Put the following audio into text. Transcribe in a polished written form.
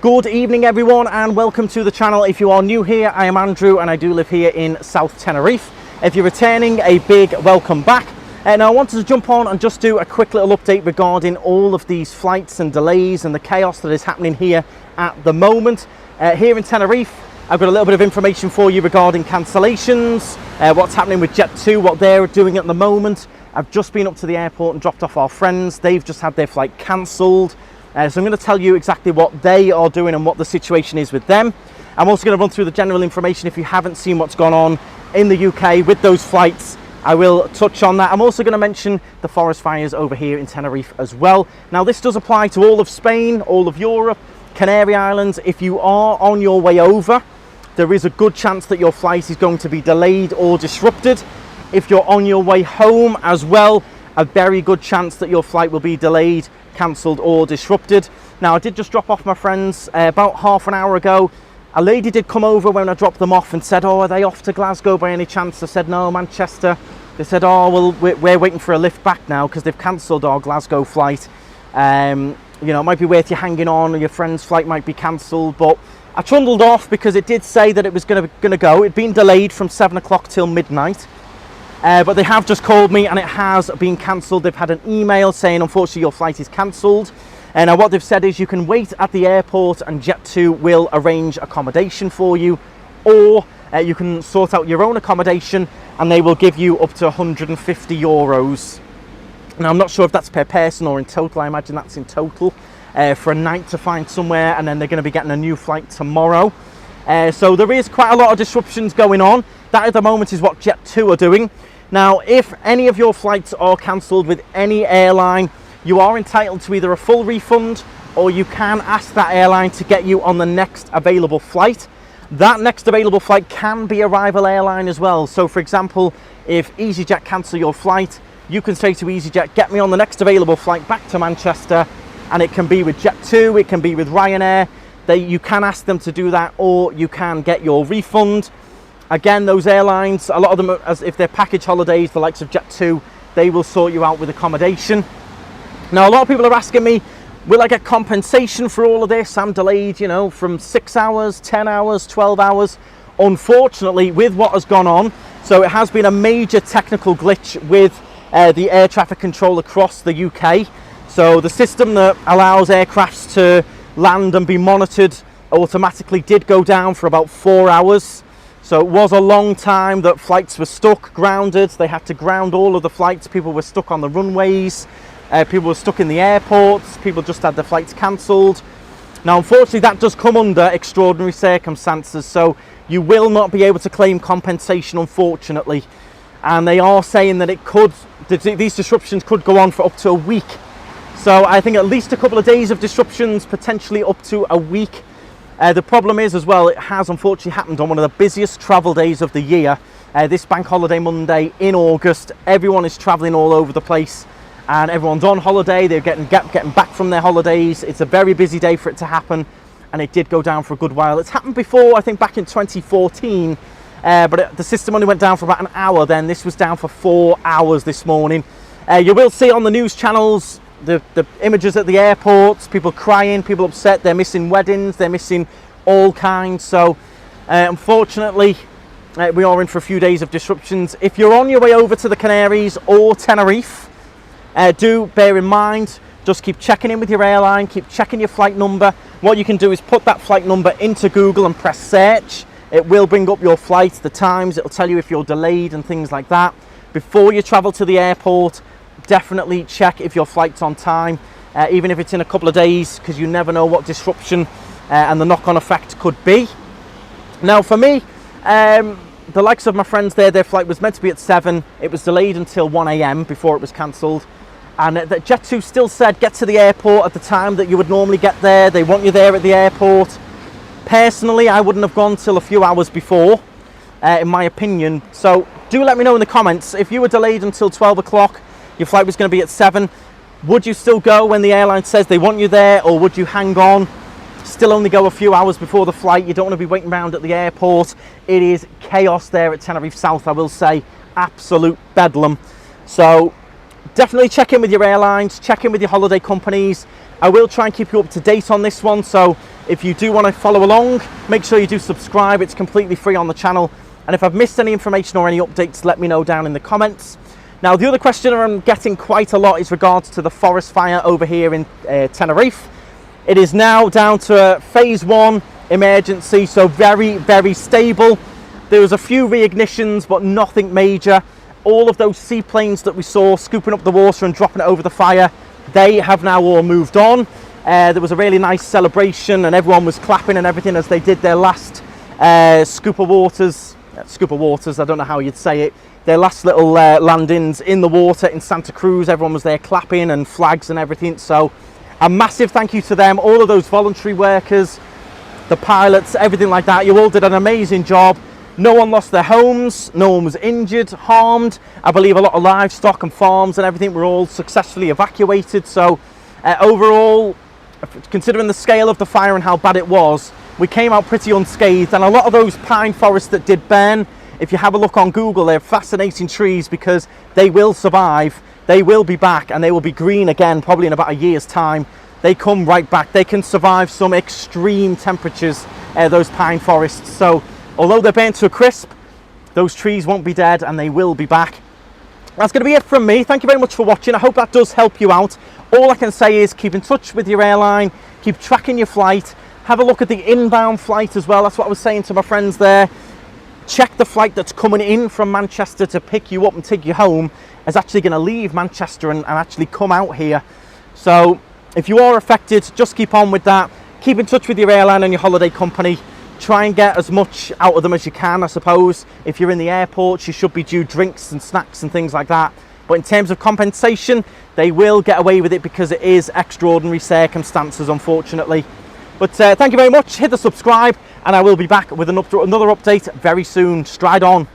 Good evening everyone and welcome to the channel. If you are new here, I am Andrew and I do live here in South Tenerife. If you're returning, a big welcome back. And I wanted to jump on and just do a quick little update regarding all of these flights and delays and the chaos that is happening here at the moment. Here in Tenerife, I've got a little bit of information for you regarding cancellations, what's happening with Jet2, what they're doing at the moment. I've just been up to the airport and dropped off our friends. They've just had their flight cancelled. So I'm going to tell you exactly what they are doing and what the situation is with them. I'm also going to run through the general information. If you haven't seen what's gone on in the UK with those flights, I will touch on that. I'm also going to mention the forest fires over here in Tenerife as well. Now this does apply to all of Spain, all of Europe, Canary Islands. If you are on your way over, there is a good chance that your flight is going to be delayed or disrupted. If you're on your way home as well, a very good chance that your flight will be delayed, cancelled or disrupted. Now I did just drop off my friends about half an hour ago. A lady did come over when I dropped them off and said, oh, are they off to Glasgow by any chance? I said, no, Manchester. They said, oh, well, we're waiting for a lift back now because they've cancelled our Glasgow flight. You know, it might be worth you hanging on, or your friend's flight might be cancelled. But I trundled off because it did say that it was going to go. It'd been delayed from 7 o'clock till midnight. But they have just called me and it has been cancelled. They've had an email saying, unfortunately, your flight is cancelled. And what they've said is you can wait at the airport and Jet2 will arrange accommodation for you, or you can sort out your own accommodation and they will give you up to 150 euros. Now, I'm not sure if that's per person or in total. I imagine that's in total for a night to find somewhere, and then they're going to be getting a new flight tomorrow. So there is quite a lot of disruptions going on. That at the moment is what Jet2 are doing. Now, if any of your flights are cancelled with any airline, you are entitled to either a full refund or you can ask that airline to get you on the next available flight. That next available flight can be a rival airline as well. So for example, if Easyjet cancel your flight, you can say to Easyjet, get me on the next available flight back to Manchester, and it can be with Jet2, it can be with Ryanair. You can ask them to do that, or you can get your refund. Again, those airlines, a lot of them, as if they're package holidays, the likes of Jet2, they will sort you out with accommodation. Now, a lot of people are asking me, will I get compensation for all of this? I'm delayed, you know, from 6 hours, 10 hours, 12 hours. Unfortunately, with what has gone on, so it has been a major technical glitch with the air traffic control across the UK. So the system that allows aircrafts to land and be monitored automatically did go down for about 4 hours. So it was a long time that flights were stuck, grounded. They had to ground all of the flights. People were stuck on the runways. People were stuck in the airports. People just had their flights cancelled. Now, unfortunately, that does come under extraordinary circumstances. So you will not be able to claim compensation, unfortunately. And they are saying that these disruptions could go on for up to a week. So I think at least a couple of days of disruptions, potentially up to a week. The problem is as well, it has unfortunately happened on one of the busiest travel days of the year. This bank holiday Monday in August, everyone is traveling all over the place and everyone's on holiday. They're getting back from their holidays. It's a very busy day for it to happen, and it did go down for a good while. It's happened before, I think back in 2014, but the system only went down for about an hour then. This was down for 4 hours this morning. You will see on the news channels the images at the airports, people crying, people upset, they're missing weddings, they're missing all kinds. So unfortunately, we are in for a few days of disruptions. If you're on your way over to the Canaries or Tenerife, do bear in mind, just keep checking in with your airline, keep checking your flight number. What you can do is put that flight number into Google and press search. It will bring up your flight, the times, it'll tell you if you're delayed and things like that. Before you travel to the airport, definitely check if your flight's on time, even if it's in a couple of days, because you never know what disruption and the knock-on effect could be. Now for me, the likes of my friends there, their flight was meant to be at 7. It was delayed until 1 AM before it was cancelled. And that Jet2 still said get to the airport at the time that you would normally get there. They want you there at the airport. Personally, I wouldn't have gone till a few hours before, in my opinion. So do let me know in the comments, if you were delayed until 12 o'clock, your flight was going to be at 7, would you still go when the airline says they want you there, or would you hang on, still only go a few hours before the flight? You don't want to be waiting around at the airport. It is chaos there at Tenerife South, I will say, absolute bedlam. So definitely check in with your airlines, check in with your holiday companies. I will try and keep you up to date on this one, so if you do want to follow along, make sure you do subscribe. It's completely free on the channel. And if I've missed any information or any updates, let me know down in the comments. Now, the other question I'm getting quite a lot is regards to the forest fire over here in Tenerife. It is now down to phase 1 emergency, so very, very stable. There was a few reignitions, but nothing major. All of those seaplanes that we saw scooping up the water and dropping it over the fire, they have now all moved on. There was a really nice celebration and everyone was clapping and everything as they did their last scoop of waters, I don't know how you'd say it, their last little landings in the water in Santa Cruz. Everyone was there clapping and flags and everything. So a massive thank you to them, all of those voluntary workers, the pilots, everything like that. You all did an amazing job. No one lost their homes, no one was injured, harmed. I believe a lot of livestock and farms and everything were all successfully evacuated. So overall, considering the scale of the fire and how bad it was, we came out pretty unscathed. And a lot of those pine forests that did burn, if you have a look on Google, they're fascinating trees because they will survive, they will be back, and they will be green again probably in about a year's time. They come right back. They can survive some extreme temperatures, those pine forests. So although they're burnt to a crisp, those trees won't be dead and they will be back. That's going to be it from me. Thank you very much for watching. I hope that does help you out. All I can say is keep in touch with your airline, keep tracking your flight, have a look at the inbound flight as well. That's what I was saying to my friends there. Check the flight that's coming in from Manchester to pick you up and take you home is actually going to leave Manchester and actually come out here. So if you are affected, just keep on with that. Keep in touch with your airline and your holiday company. Try and get as much out of them as you can, I suppose. If you're in the airports, you should be due drinks and snacks and things like that. But in terms of compensation, they will get away with it because it is extraordinary circumstances, unfortunately. But thank you very much. Hit the subscribe and I will be back with another update very soon. Stride on.